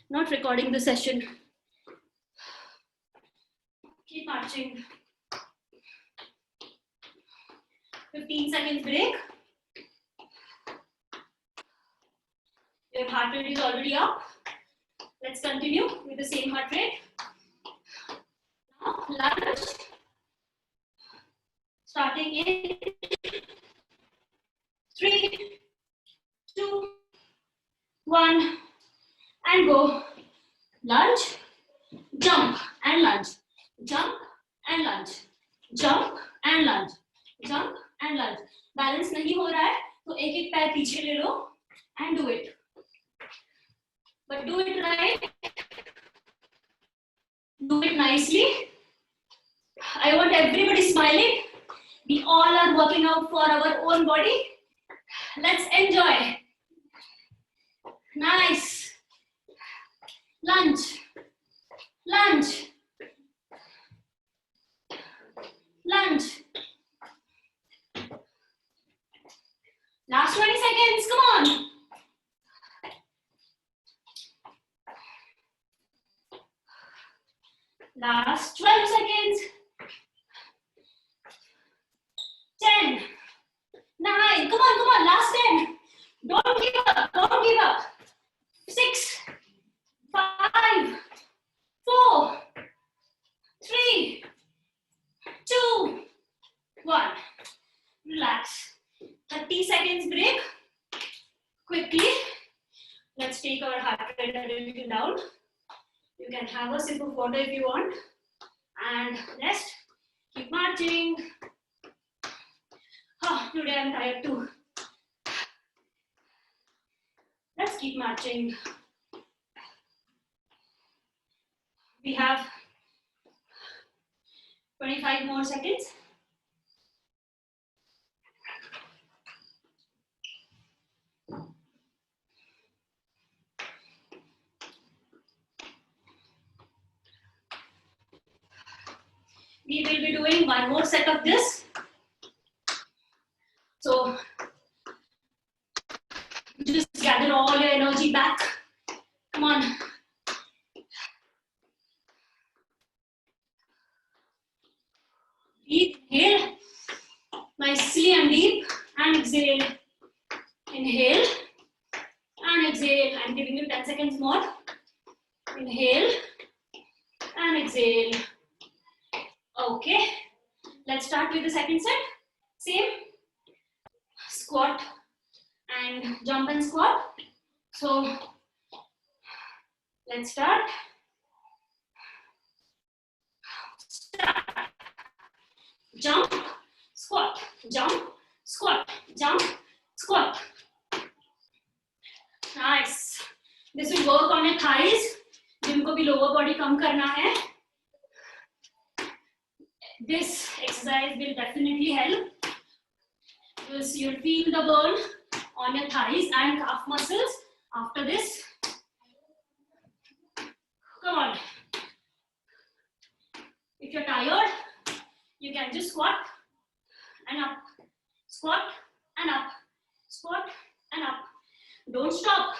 not recording the session. Keep marching. 15 seconds break. Your heart rate is already up. Let's continue with the same heart rate. Now, lunge. Starting in 3, 2, 1, and go. Lunge, jump and lunge, jump and lunge, jump and lunge, jump and lunge. Balance नहीं हो रहा है तो एक एक पैर पीछे ले लो and do it. But do it right. Do it nicely. I want everybody smiling. We all are working out for our own body. Let's enjoy. Nice. Lunge. Lunge. Lunge. Last 20 seconds. Come on. Last 12 seconds. 10. 9. Come on. Last 10. Don't give up. Don't give up. 6, 5, 4, 3, 2, 1. Relax. 30 seconds break. Quickly. Let's take our heart rate a little down. You can have a sip of water if you want. And rest. Keep marching. Oh, today I'm tired too. Let's keep marching. We have 25 more seconds. We will be doing one more set of this. So just gather all your energy back. Come on. Inhale nicely and deep and exhale. Inhale and exhale. I'm giving you 10 seconds more. Inhale and exhale. Okay. Let's start with the second set. Same. Squat and jump and squat. So let's start. Jump, squat, jump, squat, jump, squat. Nice. This will work on your thighs. जिनको भी lower body कम करना है. This exercise will definitely help. You'll feel the burn on your thighs and calf muscles after this. Come on. If you're tired, you can just squat and up, squat and up, squat and up. Don't stop.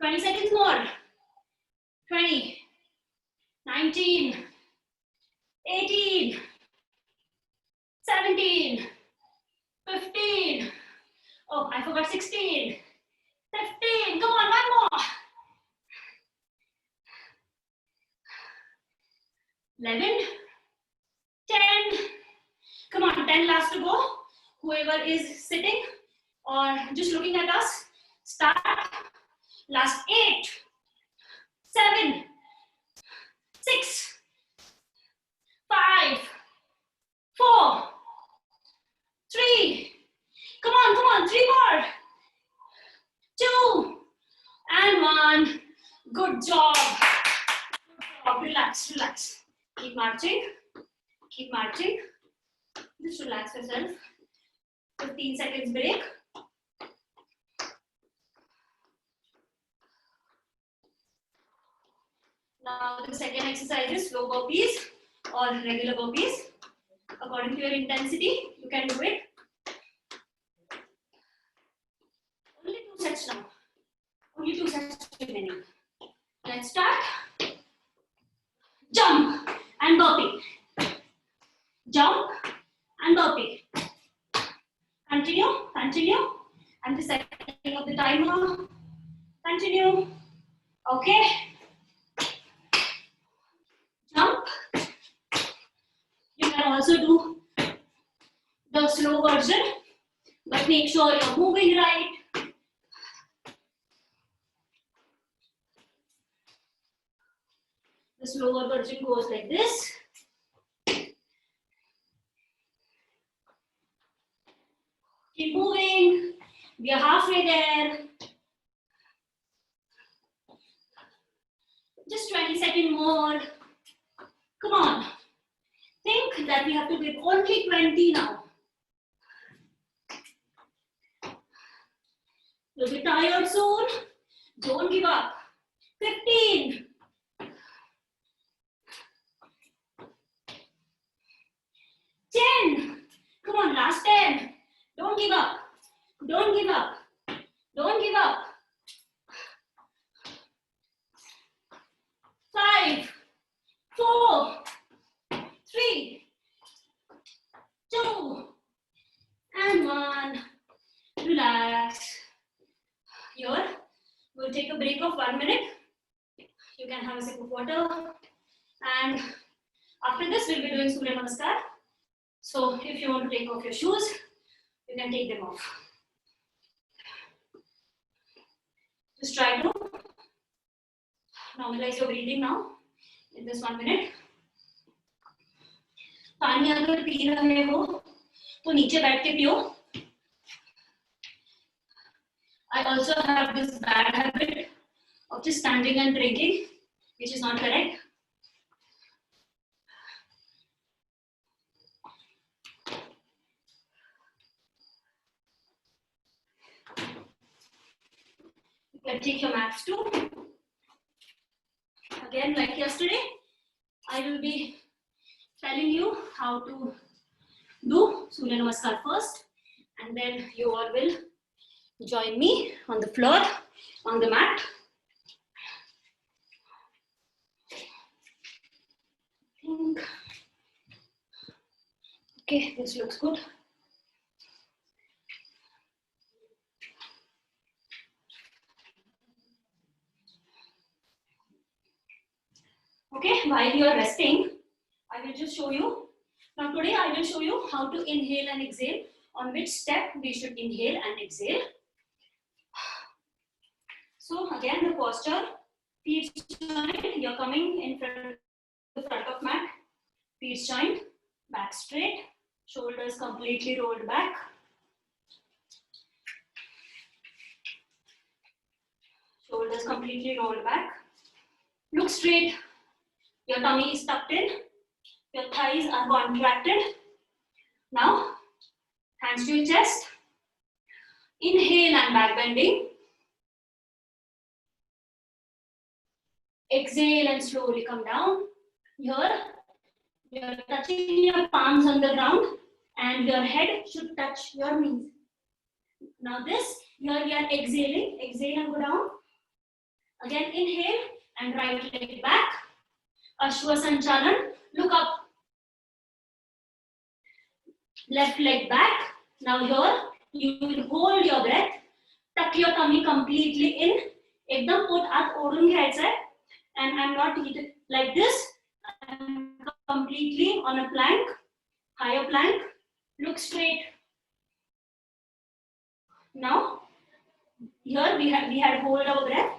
20 seconds more. 20, 19, 18, 17, 15. Oh, I forgot 16, 15. Come on, one more. 11, 10. Come on, 10 last to go. Whoever is sitting or just looking at us, start. Last 8, 7, 6, 5, 4, 3. Come on, 3 more. 2 and 1. Good job. Relax, relax. Keep marching. Keep marching. Just relax yourself. 15 seconds break. Now the second exercise is slow burpees or regular burpees. According to your intensity, you can do it. Only 2 sets now. Only 2 sets. remaining. Let's start. Jump and burpee. Jump and burpee. Continue, continue. I'm just setting up the timer. Continue. Okay. Jump. You can also do the slow version, but make sure you're moving right. The slower version goes like this. Keep moving. We are halfway there. Just 20 seconds more. Come on. Think that we have to give only 20 now. You'll be tired soon. Don't give up. 15. 10. Come on, last 10. Don't give up. Don't give up. Don't give up. 5, 4, 3, 2, and 1. Relax. Here, we'll take a break of 1 minute. You can have a sip of water. And after this, we'll be doing Surya Namaskar. So if you want to take off your shoes, you can take them off. Just try to normalize your breathing now in this 1 minute. पानी अगर P रहे हो तो नीचे बैठ के पियो. I also have this bad habit of just standing and drinking, which is not correct. You can take your mats too. Again, like yesterday, I will be telling you how to do Surya Namaskar first, and then you all will join me on the floor, on the mat. Okay, this looks good. Okay, while you are resting, I will just show you. Now today I will show you how to inhale and exhale, on which step we should inhale and exhale. So again, the posture, feet joint, you're coming in front of mat, feet joint, back straight, shoulders completely rolled back. Shoulders completely rolled back. Look straight. Your tummy is tucked in. Your thighs are contracted. Now, hands to your chest. Inhale and back bending. Exhale and slowly come down. Here, you're touching your palms on the ground and your head should touch your knees. Now this, here we are exhaling. Exhale and go down. Again, inhale and right leg back. Ashwa Sanchalan, look up. Left leg back. Now here, you will hold your breath. Tuck your tummy completely in. Ekdam पोट आत ओढून घ्यायचंय. And I'm not like this. I'm completely on a plank, higher plank. Look straight. Now, here we had hold our breath.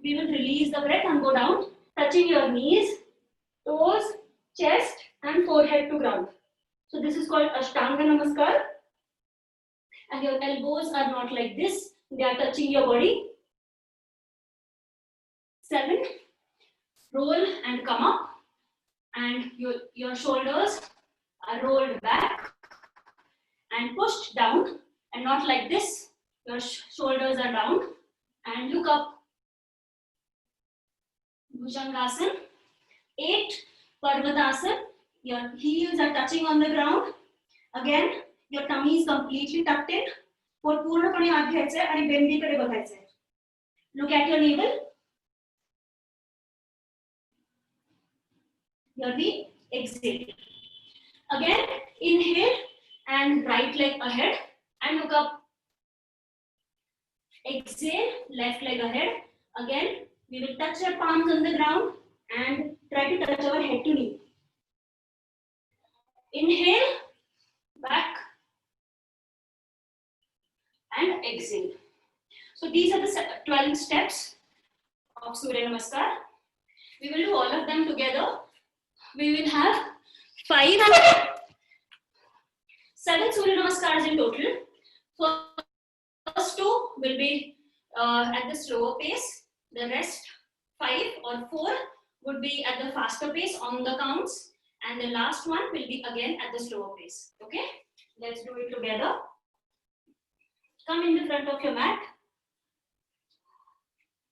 We will release the breath and go down, touching your knees, toes, chest, and forehead to ground. So this is called Ashtanga Namaskar. And your elbows are not like this. They are touching your body. 7. Roll and come up. And your shoulders are rolled back and pushed down. And not like this. Your shoulders are down. And look up. Bhujangasana. 8. Parvatasana. Your heels are touching on the ground. Again, your tummy is completely tucked in. पोट पूर्णपणे आत घ्यायचंय आणि बेंबीकडे बघायचंय. Look at your navel. Here we exhale. Again, inhale and right leg ahead and look up. Exhale, left leg ahead. Again, we will touch our palms on the ground and try to touch our head to knee. Inhale, back and exhale. So these are the 12 steps of Surya Namaskar. We will do all of them together. We will have 7 Surya Namaskars in total. First 2 will be at the slower pace. The rest 5 or 4 would be at the faster pace on the counts. And the last one will be again at the slower pace. Okay? Let's do it together. Come in the front of your mat.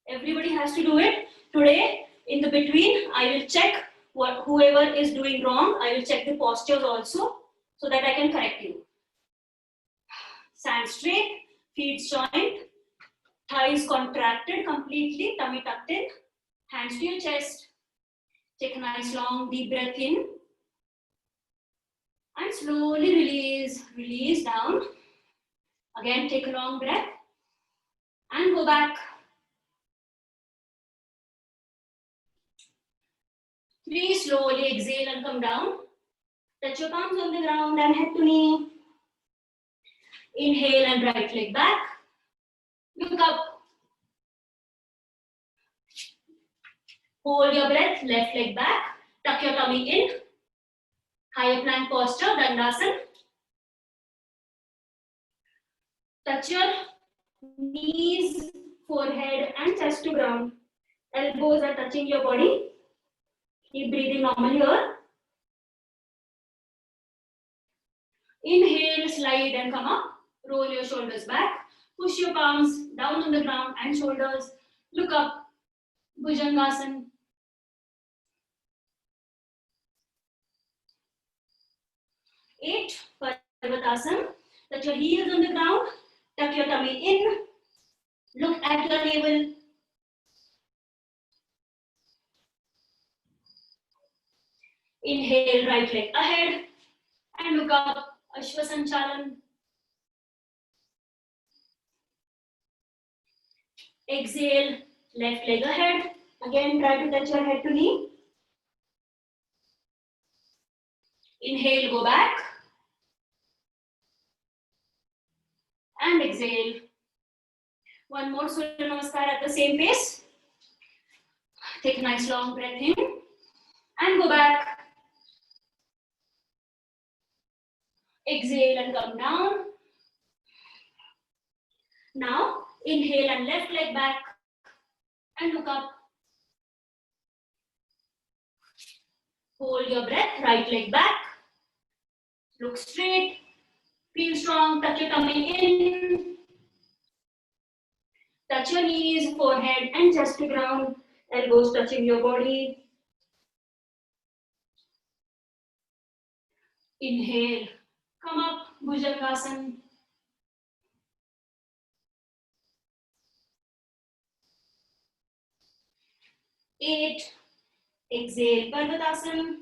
Everybody has to do it. Today, in the between, I will check whoever is doing wrong. I will check the postures also so that I can correct you. Stand straight, feet joined, thighs contracted completely, tummy tucked in, hands to your chest. Take a nice long deep breath in and slowly release down. Again, take a long breath and go back. 3, slowly exhale and come down. Touch your palms on the ground and head to knee. Inhale and right leg back. Look up. Hold your breath, left leg back. Tuck your tummy in. Higher plank posture, Dandasana. Touch your knees, forehead and chest to ground. Elbows are touching your body. Keep breathing normally here. Inhale, slide and come up. Roll your shoulders back. Push your palms down on the ground and shoulders. Look up. Bhujangasana. 8, Parvatasana. Touch your heels on the ground. Tuck your tummy in. Look at your navel. Inhale, right leg ahead. And look up. Ashwasanchalan. Exhale, left leg ahead. Again, try to touch your head to knee. Inhale, go back. And exhale. One more Surya Namaskar at the same pace. Take a nice long breath in. And go back. Exhale and come down. Now, inhale and left leg back. And look up. Hold your breath, right leg back. Look straight. Feel strong, tuck your tummy in. Touch your knees, forehead and chest to ground. Elbows touching your body. Inhale, come up, Bhujangasana. Eight, exhale, Parvatasana.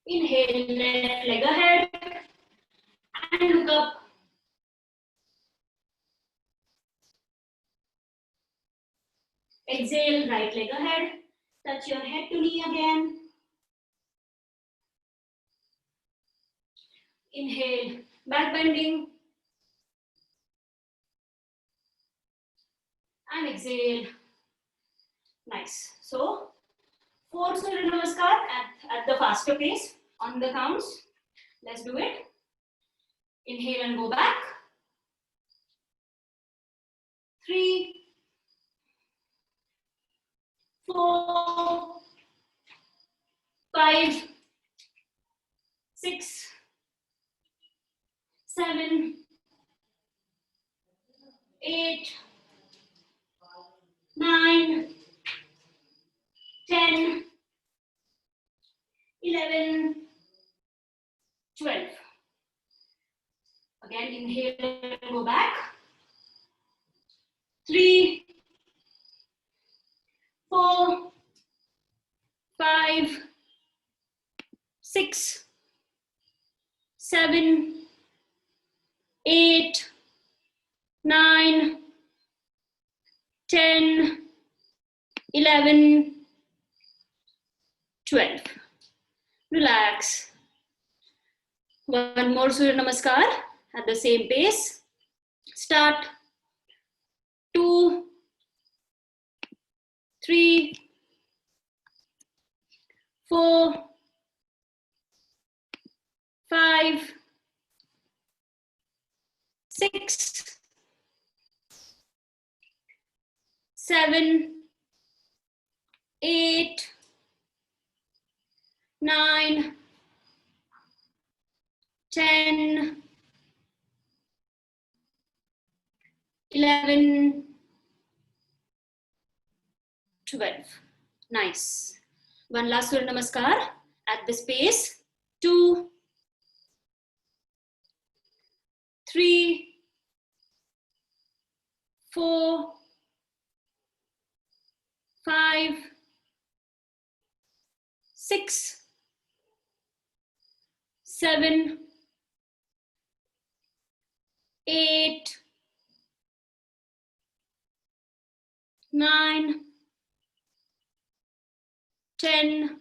Inhale, left leg ahead and look up. Exhale, right leg ahead. Touch your head to knee again. Inhale, back bending. And exhale. Nice. So, 4 Surya Namaskar at the faster pace on the counts. Let's do it. Inhale and go back. 3, 4, 5, 6, 7, 8, 9, 10, 11, 12. Again, inhale, go back. 3, 9, 10, 11, 12. Relax. One more Surya Namaskar at the same pace. Start. 2, 3, 4, 5, 6, 7, 8, 9, 10, 11, 12. Nice. One last Surya Namaskar at this pace. 2, 3, 4, 5, 6, 7, 8, 9, 10,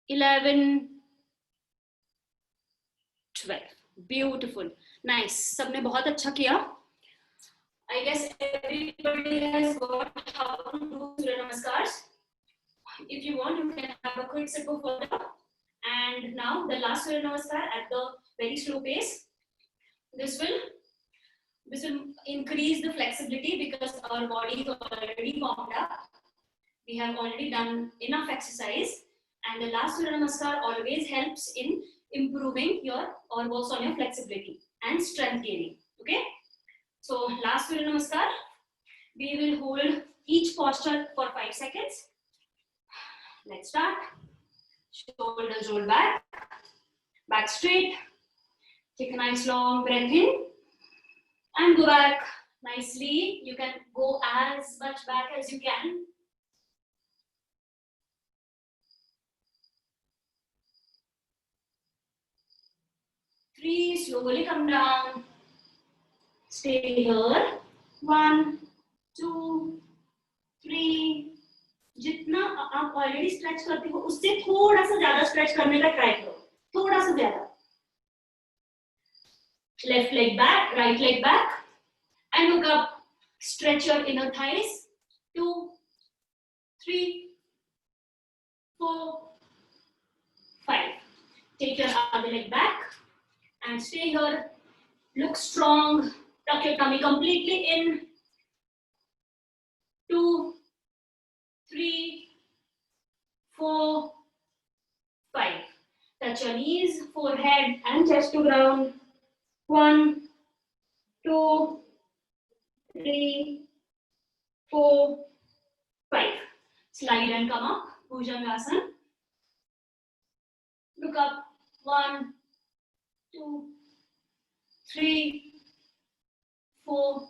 11, 12. Beautiful. Nice. सबने बहुत अच्छा किया. I guess everybody has got how to do Surya Namaskars. If you want, you can have a quick sip of water. And now the last Surya Namaskar at the very slow pace. This will increase the flexibility because our body is already warmed up. We have already done enough exercise, and the last Surya Namaskar always helps in improving your or works on your flexibility and strength gaining. Okay, so last Surya Namaskar, we will hold each posture for 5 seconds. Let's start. Shoulders roll back, back straight. Take a nice long breath in and go back nicely. You can go as much back as you can. Three, slowly come down. Stay here. 1, 2, 3. जितना आप already stretch करते हो उससे थोड़ा सा ज्यादा stretch करने का ट्राई करो, थोड़ा सा ज्यादा. Left leg back, right leg back, and look up. Stretch your inner thighs. 2, 3, 4, 5. Take your other leg back and stay here. Look strong. Tuck your tummy completely in. 2, 3, 4, 5. Touch your knees, forehead and chest to ground. 1, 2, 3, 4, 5. Slide and come up. Bhujangasana. Look up. 1, 2, 3, 4,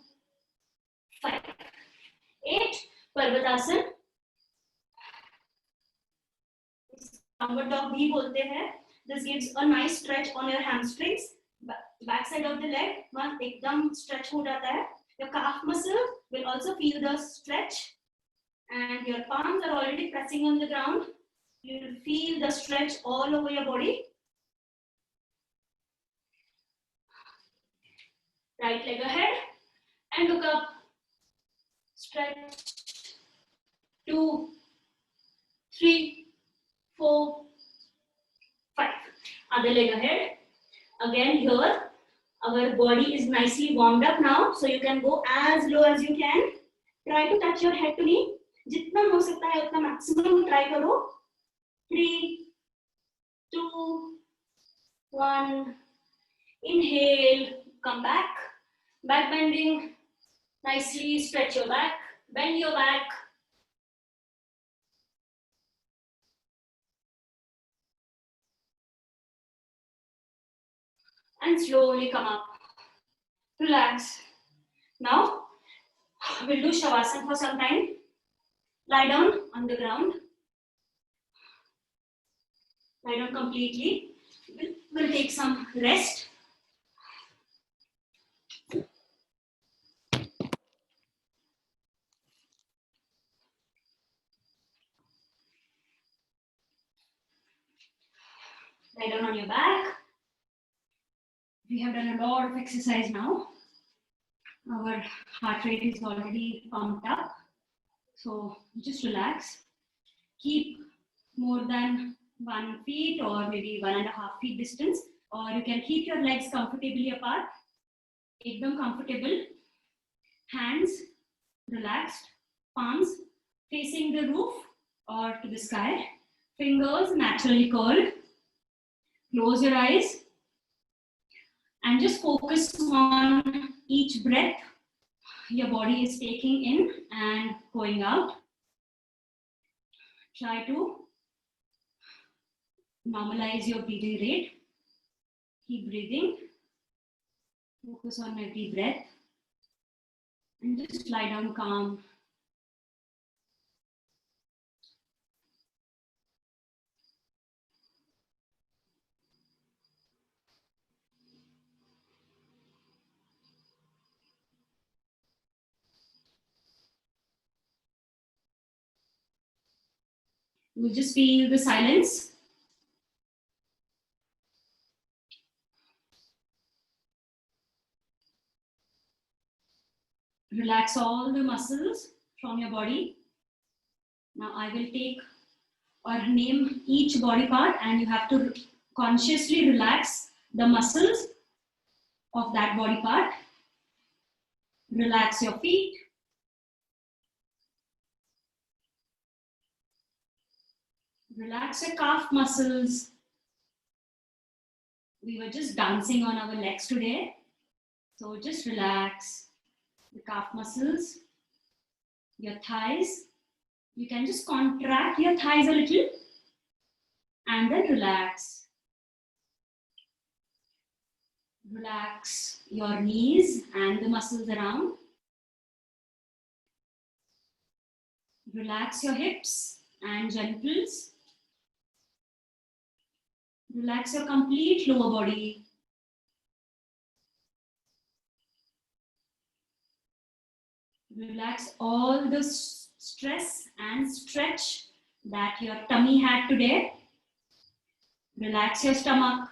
5. 8. Parvatasana. Downward dog भी बोलते हैं. This gives a nice stretch on your hamstrings. Back side of the leg वहाँ एकदम stretch हो जाता है. Your calf muscle will also feel the stretch, and your palms are already pressing on the ground. You will feel the stretch all over your body. Right leg ahead and look up. Stretch. 2, 3, 4, 5. Other leg ahead. Again here, our body is nicely warmed up now, so you can go as low as you can. Try to touch your head to knee. जितना हो सकता है उतना maximum try करो. 3, 2, 1. Inhale. Come back. Back bending. Nicely stretch your back. Bend your back. And slowly come up. Relax. Now, we'll do Shavasana for some time. Lie down on the ground. Lie down completely. We'll take some rest. Lie down on your back. We have done a lot of exercise now. Our heart rate is already pumped up. So just relax. Keep more than 1 feet or maybe 1.5 feet distance, or you can keep your legs comfortably apart. Ekdam comfortable. Hands relaxed. Palms facing the roof or to the sky. Fingers naturally curled. Close your eyes and just focus on each breath your body is taking in and going out. Try to normalize your breathing rate. Keep breathing. Focus on every breath. And just lie down calm. You just feel the silence. Relax all the muscles from your body. Now I will take or name each body part, and you have to consciously relax the muscles of that body part. Relax your feet. Relax your calf muscles. We were just dancing on our legs today. So just relax the calf muscles, your thighs. You can just contract your thighs a little and then relax. Relax your knees and the muscles around. Relax your hips and genitals. Relax your complete lower body. Relax all the stress and stretch that your tummy had today. Relax your stomach.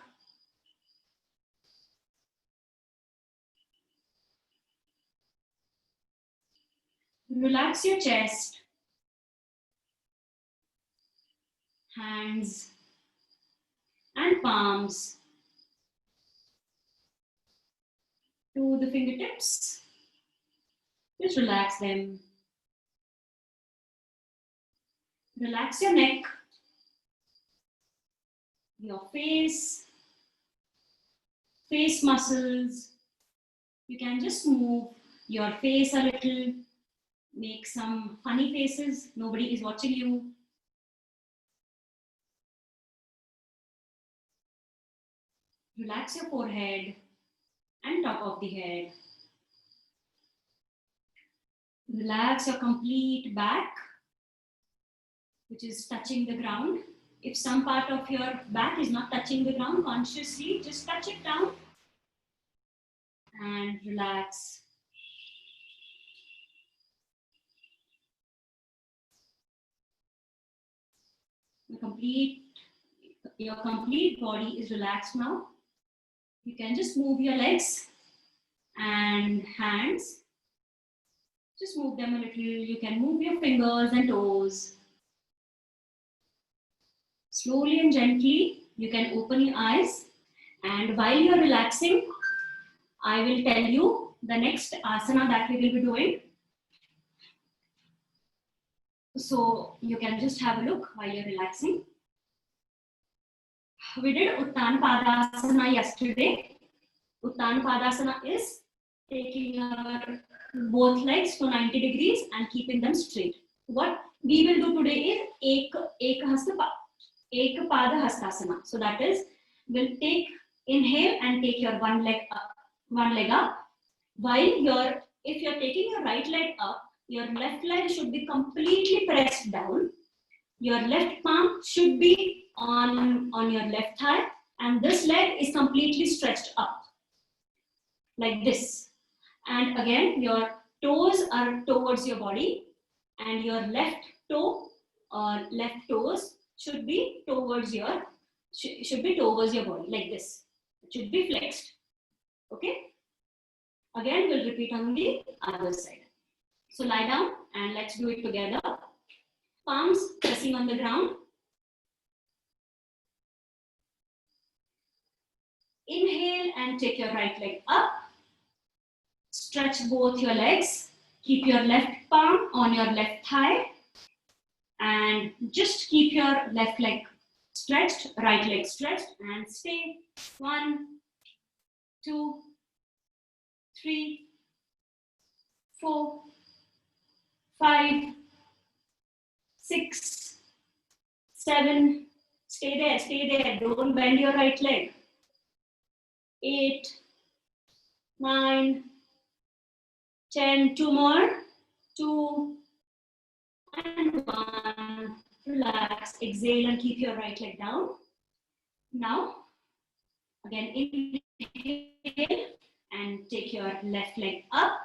Relax your chest. Hands and palms to the fingertips. Just relax them. Relax your neck, your face muscles. You can just move your face a little, make some funny faces. Nobody is watching you. Relax your forehead and top of the head. Relax your complete back, which is touching the ground. If some part of your back is not touching the ground, consciously just touch it down and relax. Your complete body is relaxed now. You can just move your legs and hands. Just move them a little. You can move your fingers and toes. Slowly and gently, you can open your eyes. And while you're relaxing, I will tell you the next asana that we will be doing. So you can just have a look while you're relaxing. We did Uttan Padasana yesterday. Uttan Padasana is taking our both legs to 90 degrees and keeping them straight. What we will do today is Ek Pada Hastasana. So that is, we'll inhale and take your one leg up. While if you're taking your right leg up, your left leg should be completely pressed down. Your left palm should be on your left thigh, and this leg is completely stretched up, like this. And again, your toes are towards your body, and your left toe or left toes should be towards your body, like this. It should be flexed. Okay. Again, we'll repeat on the other side. So lie down and let's do it together. Palms pressing on the ground. Inhale and take your right leg up. Stretch both your legs. Keep your left palm on your left thigh. And just keep your left leg stretched, right leg stretched, and stay. 1, 2, 3, 4, 5, 6, 7. Stay there. Don't bend your right leg. 8, 9, 10. 2 more. 2 and 1. Relax. Exhale and keep your right leg down. Now, again, inhale and take your left leg up.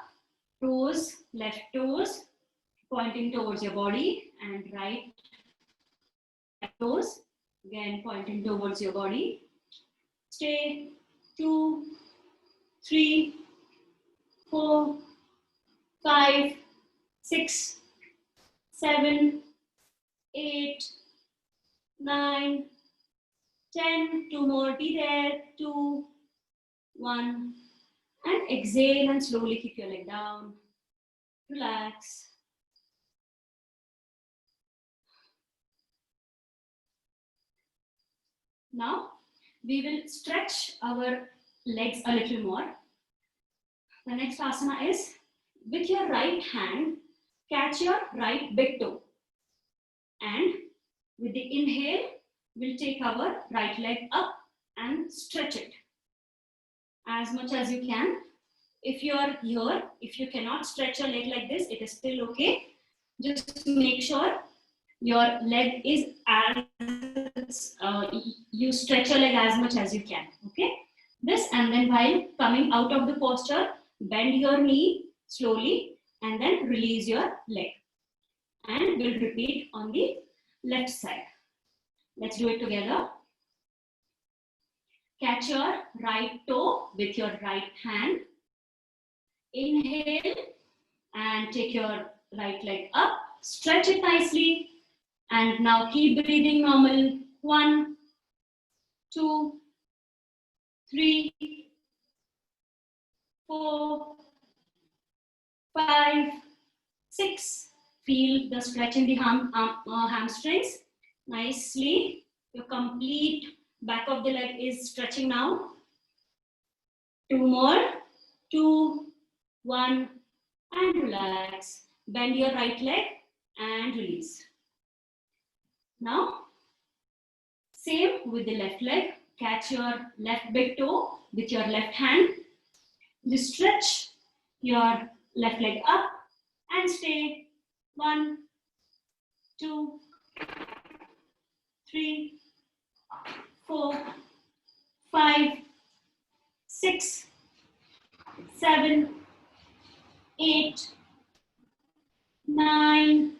Toes, left toes pointing towards your body, and right toes again pointing towards your body. Stay. 2, 3, 4, 5, 6, 7, 8, 9, 10. 2 more. Be there. 2, 1. And exhale and slowly keep your leg down. Relax. Now, we will stretch our legs a little more. The next asana is, with your right hand, catch your right big toe. And with the inhale, we'll take our right leg up and stretch it as much as you can. If you are here, if you cannot stretch your leg like this, it is still okay. Just make sure your leg is you stretch your leg as much as you can. Okay. This, and then while coming out of the posture, bend your knee slowly and then release your leg. And we'll repeat on the left side. Let's do it together. Catch your right toe with your right hand. Inhale and take your right leg up. Stretch it nicely. And now keep breathing normal. 1, 2, 3, 4, 5, 6. Feel the stretch in the hamstrings nicely. Your complete back of the leg is stretching now. 2 more. 2, 1, and relax. Bend your right leg and release. Now, same with the left leg. Catch your left big toe with your left hand. Just stretch your left leg up and stay. 1, 2, 3, 4, 5, 6, 7, 8, 9,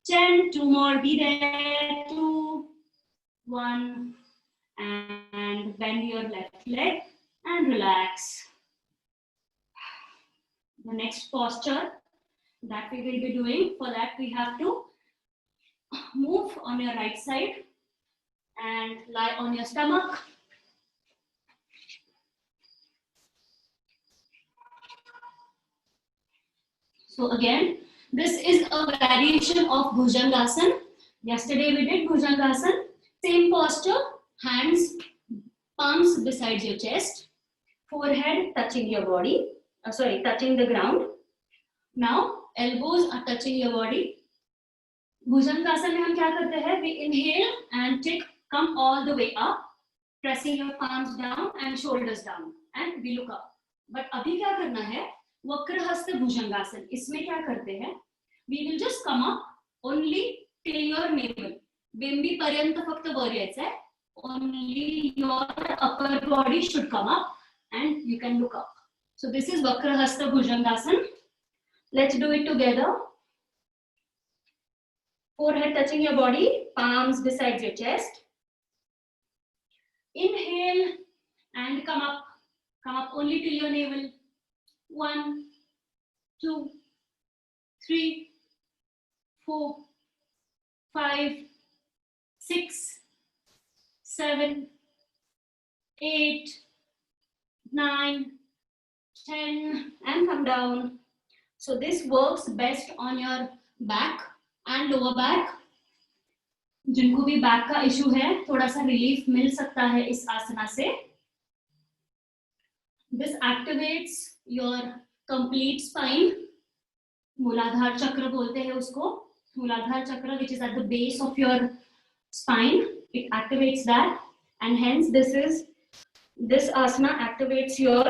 10. 2 more. Be there. 2, 1, and bend your left leg and relax. The next posture that we will be doing, for that we have to move on your right side and lie on your stomach. So again, this is a variation of Bhujangasana. Yesterday we did Bhujangasana. Same posture, hands, palms beside your chest, forehead touching your body, touching the ground. Now, elbows are touching your body. Bhujangasana में हम क्या करते हैं? We inhale and come all the way up, pressing your palms down and shoulders down, and we look up. But अभी क्या करना है? वक्रहस्त भुजंगासन. इसमें क्या करते हैं? We will just come up only till your navel. बिंबी पर्यंत फक्त वर यायचं आहे. Only your upper body should come up and you can look up. So this is Vakrahasta Bhujangasana. Let's do it together. Forehead touching your body, palms beside your chest. Inhale and come up only till your navel. 1, 2, 3, 4, 5, 6, 7, 8, 9, 10, and come down. So this works best on your back and lower back. जिनको भी back का issue है थोड़ा सा relief मिल सकता है इस आसना से. This activates your complete spine. मूलाधार चक्र बोलते हैं उसको. मूलाधार चक्र, which is at the base of your spine, it activates that, and hence this asana activates your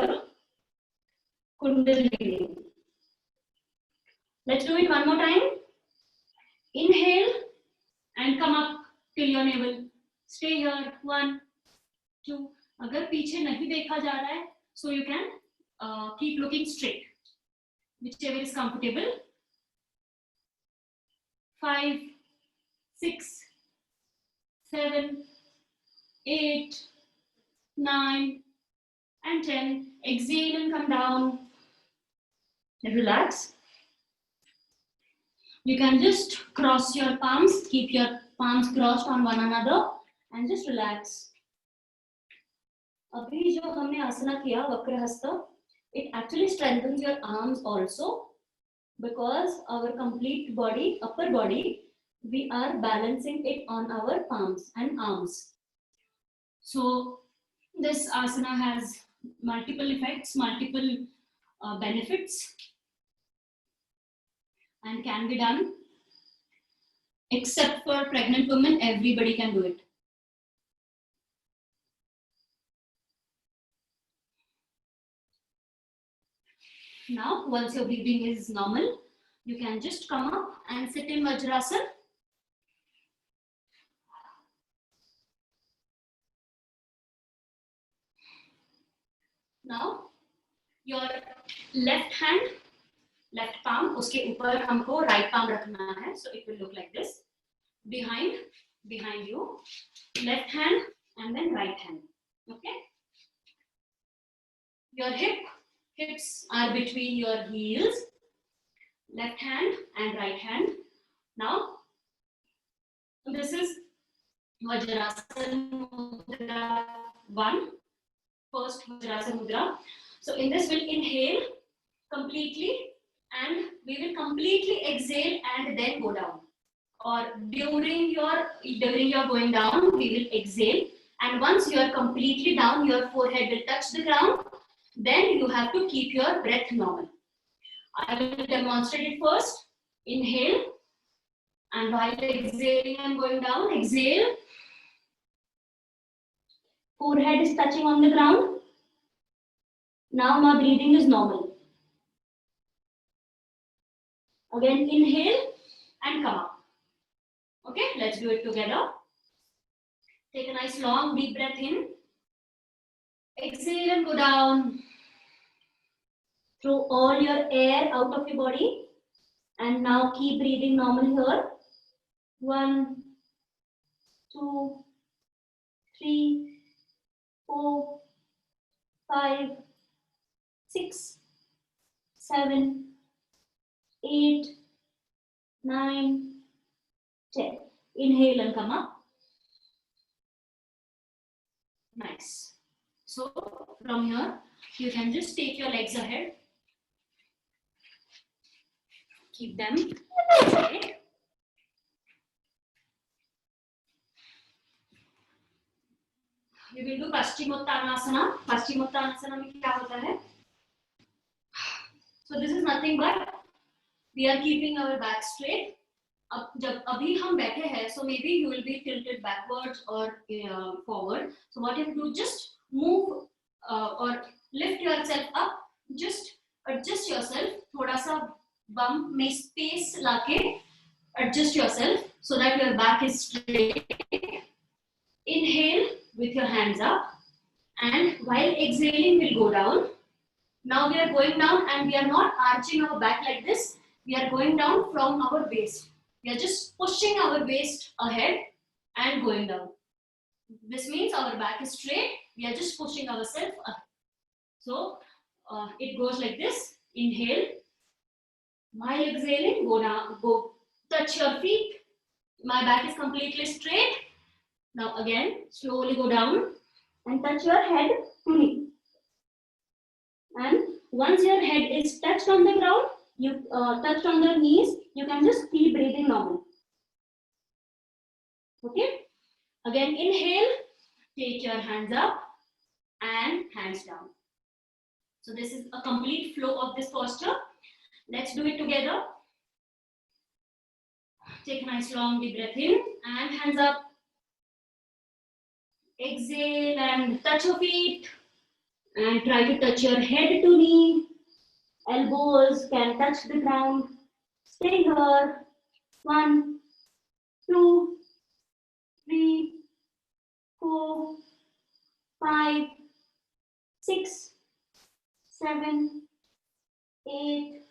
kundalini. Let's do it one more time. Inhale and come up till your navel. Stay here. 1, 2. अगर पीछे नहीं देखा जा रहा है, so you can keep looking straight, whichever is comfortable. 5, 6, 7, 8, 9, and 10. Exhale and come down. Relax. You can just cross your palms, keep your palms crossed on one another, and just relax. अभी जो हमने आसना किया वक्रहस्त, it actually strengthens your arms also, because our complete body, upper body, we are balancing it on our palms and arms. So this asana has multiple effects, multiple benefits, and can be done. Except for pregnant women, everybody can do it. Now, once your breathing is normal, you can just come up and sit in Vajrasana. Now, your left hand, left palm, उसके ऊपर हमको right palm रखना है, so it will look like this. Behind you, left hand and then right hand. Okay. Your hips are between your heels. Left hand and right hand. Now, this is Vajrasana Mudra 1. First Vajrasana Mudra. So in this we'll inhale completely and we will completely exhale and then go down. Or during your going down, we will exhale, and once you are completely down, your forehead will touch the ground. Then you have to keep your breath normal. I will demonstrate it first. Inhale, and while exhaling and going down, exhale. Forehead is touching on the ground. Now my breathing is normal. Again, inhale and come up. Okay, let's do it together. Take a nice long deep breath in. Exhale and go down. Throw all your air out of your body. And now keep breathing normal here. 1, 2, 3, 4, 5, 6, 7, 8, 9, 10. Inhale and come up. Nice. So from here, you can just take your legs ahead. Keep them straight. We will do Paschimottanasana. Paschimottanasana में क्या होता है? So this is nothing but we are keeping our back straight. अब जब अभी हम बैठे हैं, so maybe you will be tilted backwards or forward. So what you have to do, just move or lift yourself up. Just adjust yourself. थोड़ा सा bum में space लाके adjust yourself so that your back is straight. Inhale with your hands up, and while exhaling, we'll go down. Now we are going down and we are not arching our back like this. We are going down from our waist. We are just pushing our waist ahead and going down. This means our back is straight. We are just pushing ourselves ahead. So it goes like this. Inhale. While exhaling, go down, go touch your feet. My back is completely straight. Now again, slowly go down and touch your head to knee. And once your head is touched on the ground, you touched on the knees, you can just keep breathing normal. Okay? Again, inhale, take your hands up and hands down. So this is a complete flow of this posture. Let's do it together. Take a nice long deep breath in and hands up. Exhale and touch your feet and try to touch your head to knee. Elbows can touch the ground. Stay here. 1, 2, 3, 4, 5, 6, 7, 8,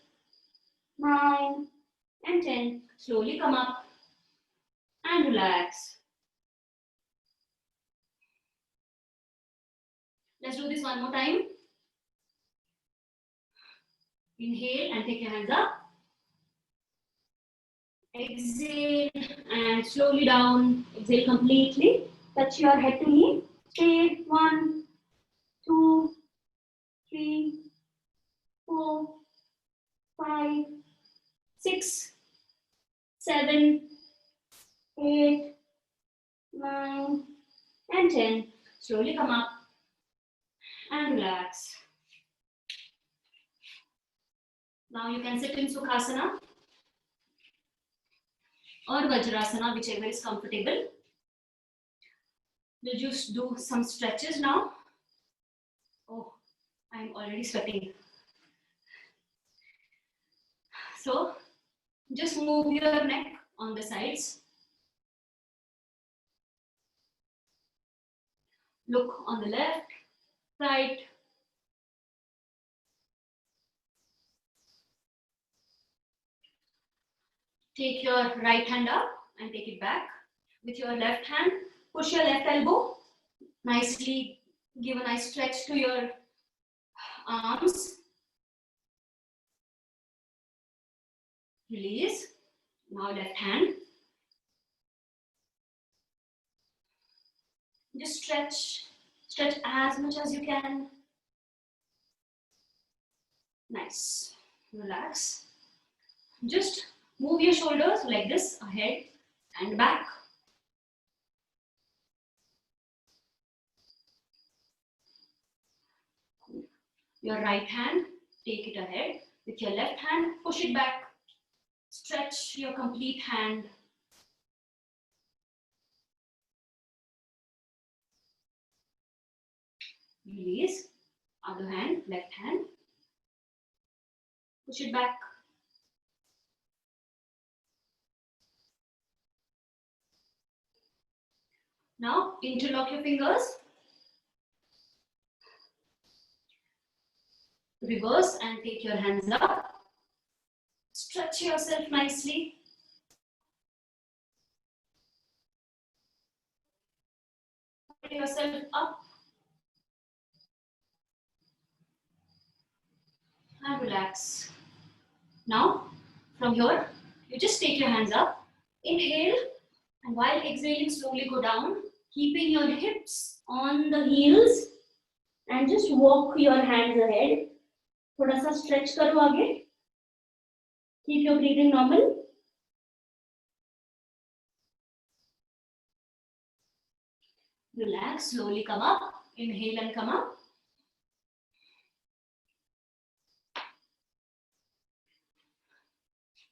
9, and 10. Slowly come up and relax. Let's do this one more time. Inhale and take your hands up. Exhale and slowly down. Exhale completely. Touch your head to knee. Stay. 1, 2, 3, 4, 5, 6, 7, 8, 9, and 10. Slowly come up and relax. Now you can sit in Sukhasana or Vajrasana, whichever is comfortable. We'll just do some stretches now. Oh, I'm already sweating. So just move your neck on the sides. Look on the left, right. Take your right hand up and take it back. With your left hand, push your left elbow. Nicely give a nice stretch to your arms. Release. Now left hand. Just stretch as much as you can. Nice. Relax. Just move your shoulders like this, ahead and back. Your right hand, take it ahead. With your left hand, push it back. Stretch your complete hand. Release. Other hand, left hand. Push it back. Now, interlock your fingers. Reverse and take your hands up. Stretch yourself nicely. Put yourself up. And relax. Now, from here, you just take your hands up. Inhale, and while exhaling, slowly go down, keeping your hips on the heels, and just walk your hands ahead. थोड़ा सा stretch करो आगे. Keep your breathing normal. Relax, slowly come up. Inhale and come up.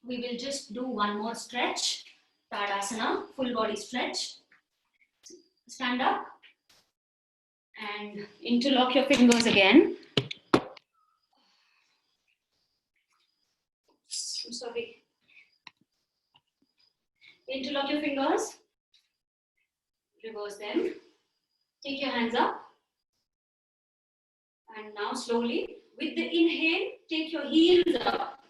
We will just do one more stretch. Tadasana, full body stretch. Stand up and interlock your fingers again. I'm sorry. Interlock your fingers. Reverse them. Take your hands up. And now slowly with the inhale, take your heels up.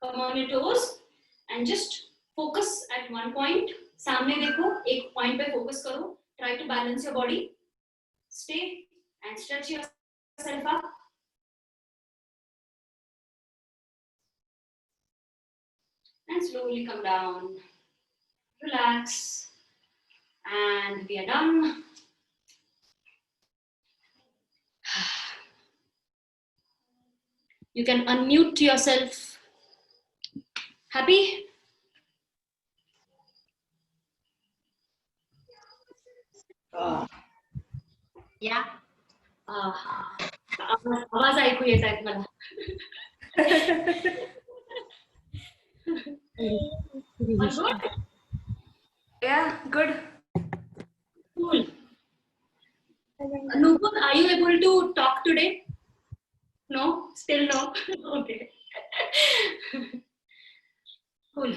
Come on your toes and just focus at one point. सामने देखो, एक point पे focus करो. Try to balance your body. Stay and stretch yourself up. And slowly come down. Relax. And we are done. You can unmute yourself. Happy? Yeah. आवाज ऐकू येत आहेत मला. Good? Yeah, good. Cool. Nupur, are you able to talk today? No? Still no? Okay. Cool.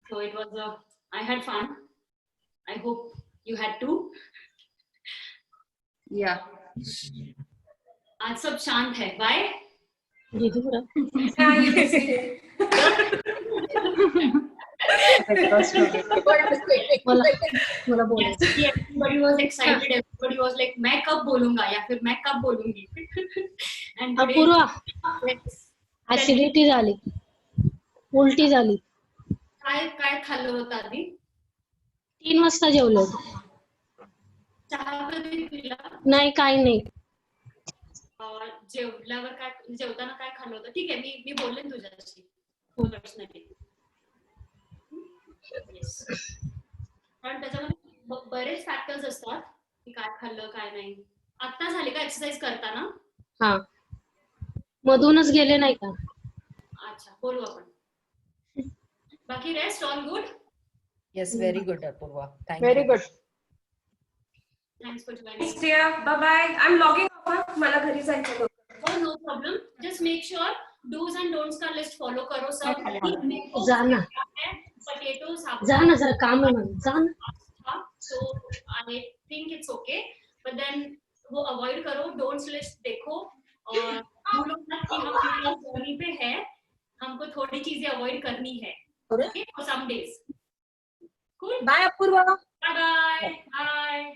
So it was, I had fun. I hope you had too. Yeah. आज सब शांत है. Why? Yeah, you can see. Everybody was excited. Everybody was like, मैं कब बोलूँगा या फिर मैं कब बोलूँगी. And today, Apoorva yes. Acidity झाली, उलटी झाली. काय खाल्लं होतं आधी? 3 वाजता जेवलो. चहा कधी पिला? नाही, काही नाही. जेवल्यावर काय, जेवताना काय खाल्लं होतं? ठीक आहे, मी बोलले तुझ्याशी पर्सनली. कारण त्याच्यामध्ये बरेच फॅक्टर्स असतात की काय खाल्लं काय नाही. आता झाले का एक्सरसाइज करताना? हा, मधूनच गेले नाही का? अच्छा, बोलू आपण. बाकी rest all good? Yes, very good, Apurva. Thank Very you. good. Thanks for joining. Dear, bye bye. I'm logging off. मला घरी जायचं. Oh, no problem. Just make sure do's and don'ts का list follow करो सब. जा ना, Potatoes, जा ना, जरा काम आहे मला. जा ना. So I think it's okay. But then वो avoid करो. Don'ts list देखो और भूलो मत कि हम fitness journey पे हैं. हमको थोड़ी चीजें avoid करनी है. Okay, for some days. Cool. Bye, Apurva. Bye bye. Bye.